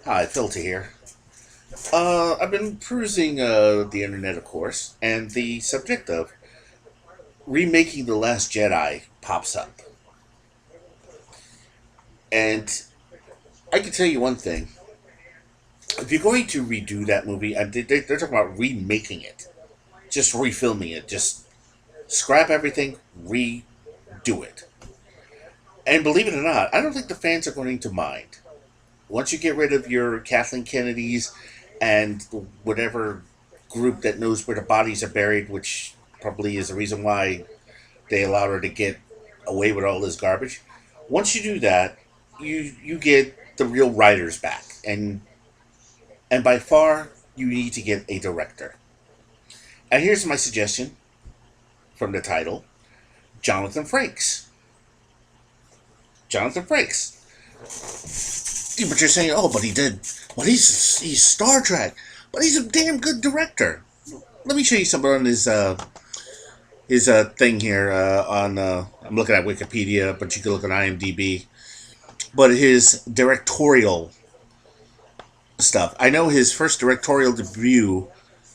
Hi, Filter here. I've been perusing the internet, of course, and the subject of remaking The Last Jedi pops up. And I can tell you one thing. If you're going to redo that movie, they're talking about remaking it, just refilming it, just scrap everything, redo it. And believe it or not, I don't think the fans are going to mind. Once you get rid of your Kathleen Kennedys and whatever group that knows where the bodies are buried, which probably is the reason why they allowed her to get away with all this garbage. Once you do that, you get the real writers back, and by far you need to get a director. And here's my suggestion from the title: Jonathan Frakes. Jonathan Frakes. But you're saying, oh, but he did. But he's Star Trek. But he's a damn good director. Let me show you something on his thing here on. I'm looking at Wikipedia, but you can look at IMDb. But his directorial stuff. I know his first directorial debut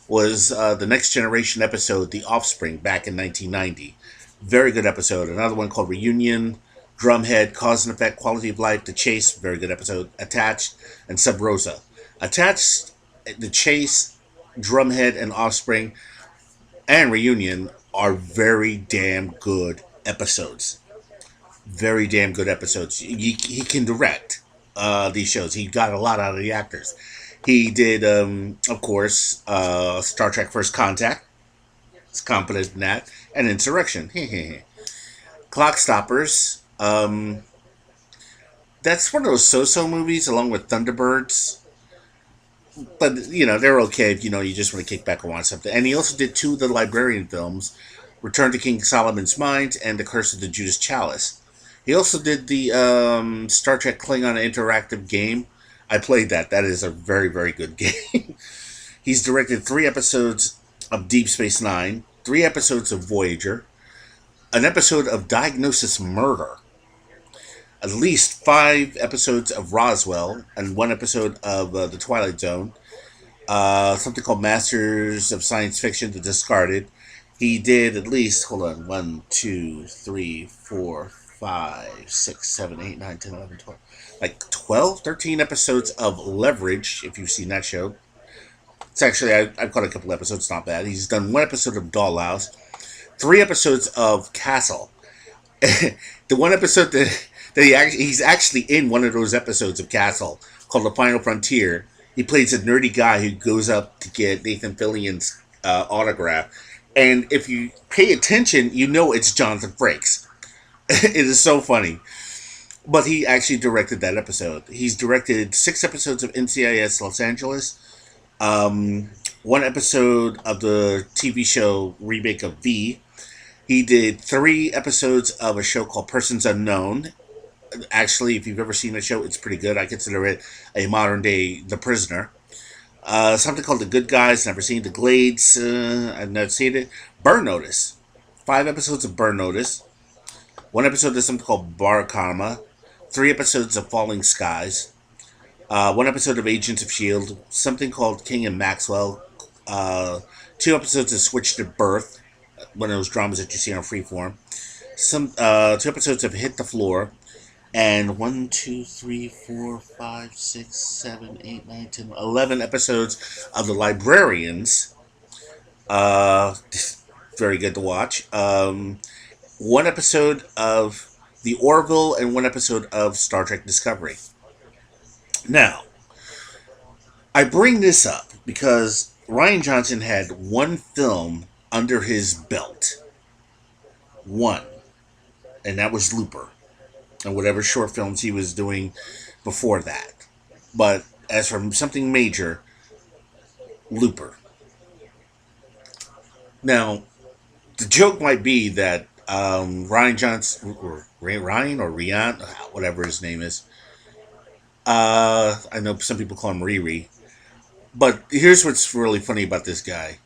was the Next Generation episode, The Offspring, back in 1990. Very good episode. Another one called Reunion, Drumhead, Cause and Effect, Quality of Life, The Chase, very good episode. Attached, and Sub Rosa. Attached, The Chase, Drumhead, and Offspring, and Reunion are very damn good episodes. Very damn good episodes. He can direct these shows. He got a lot out of the actors. He did, of course, Star Trek First Contact. He's competent in that. And Insurrection. Clock Stoppers. That's one of those so-so movies along with Thunderbirds. But, they're okay if, you just want to kick back and watch something. And he also did two of the Librarian films, Return to King Solomon's Mines and The Curse of the Judas Chalice. He also did the Star Trek Klingon interactive game. I played that. That is a very, very good game. He's directed 3 episodes of Deep Space Nine, 3 episodes of Voyager, an episode of Diagnosis Murder, at least 5 episodes of Roswell, and 1 episode of The Twilight Zone, something called Masters of Science Fiction, The Discarded. He did at least, hold on, 1, 2, 3, 4, 5, 6, 7, 8, 9, 10, 11, 12. Like 12, 13 episodes of Leverage, if you've seen that show. It's actually, I've caught a couple episodes, not bad. He's done 1 episode of Dollhouse, 3 episodes of Castle. The one episode he's actually in one of those episodes of Castle called The Final Frontier. He plays a nerdy guy who goes up to get Nathan Fillion's autograph. And if you pay attention, you know it's Jonathan Frakes. It is so funny. But he actually directed that episode. He's directed 6 episodes of NCIS Los Angeles, 1 episode of the TV show remake of V. He did 3 episodes of a show called Persons Unknown. Actually, if you've ever seen the show, it's pretty good. I consider it a modern day The Prisoner. Something called The Good Guys. Never seen The Glades. I've never seen it. Burn Notice. 5 episodes of Burn Notice. 1 episode of something called Bar Karma. 3 episodes of Falling Skies. 1 episode of Agents of S.H.I.E.L.D. Something called King and Maxwell. 2 episodes of Switch to Birth. One of those dramas that you see on Freeform. 2 episodes of Hit the Floor. And 1, 2, 3, 4, 5, 6, 7, 8, 9, 10, 11 episodes of The Librarians. Very good to watch. 1 episode of The Orville and 1 episode of Star Trek Discovery. Now, I bring this up because Rian Johnson had 1 film under his belt. 1. And that was Looper. And whatever short films he was doing before that. But as for something major, Looper. Now, the joke might be that Rian Johnson, or Rian, whatever his name is. I know some people call him Riri. But here's what's really funny about this guy.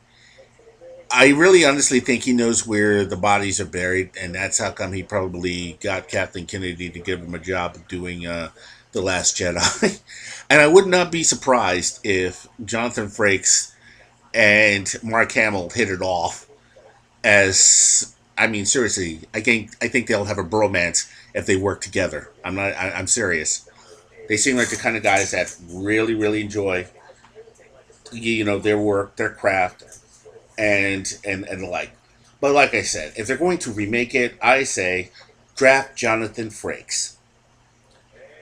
I really honestly think he knows where the bodies are buried, and that's how come he probably got Kathleen Kennedy to give him a job of doing The Last Jedi. And I would not be surprised if Jonathan Frakes and Mark Hamill hit it off. As I mean, seriously, I think they'll have a bromance if they work together. I'm serious. They seem like the kind of guys that really, really enjoy, their work, their craft, and the like. But like I said, if they're going to remake it, I say draft Jonathan Frakes.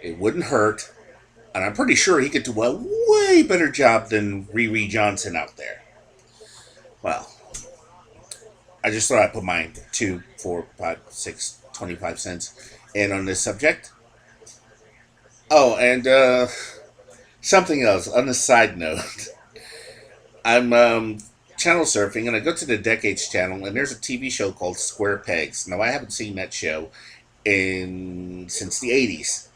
It wouldn't hurt, and I'm pretty sure he could do a way better job than Riri Johnson out there. Well, I just thought I'd put my 2, 4, 5, 6, 25 cents in on this subject. Oh, and something else on a side note. I'm channel surfing and I go to the Decades channel and there's a TV show called Square Pegs. Now I haven't seen that show in since the 80s.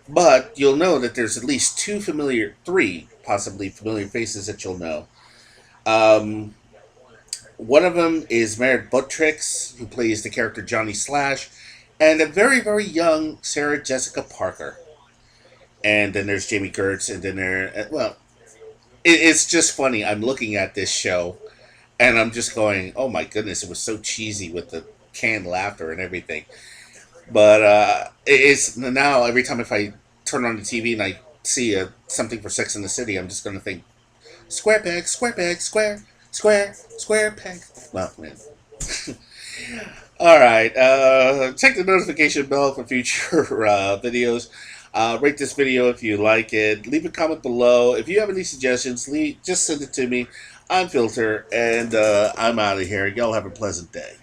But you'll know that there's at least three possibly familiar faces that you'll know. Um, One of them is Merritt Buttricks, who plays the character Johnny Slash, and a very, very young Sarah Jessica Parker. And then there's Jamie Gertz, and then well, it's just funny. I'm looking at this show, and I'm just going, oh my goodness, it was so cheesy with the canned laughter and everything. But it's now every time if I turn on the TV and I see something for Sex in the City, I'm just going to think, square peg, square peg, square, square, square peg. Well, man. All right. Check the notification bell for future videos. Rate this video if you like it. Leave a comment below. If you have any suggestions, just send it to me. I'm Filter, and I'm out of here. Y'all have a pleasant day.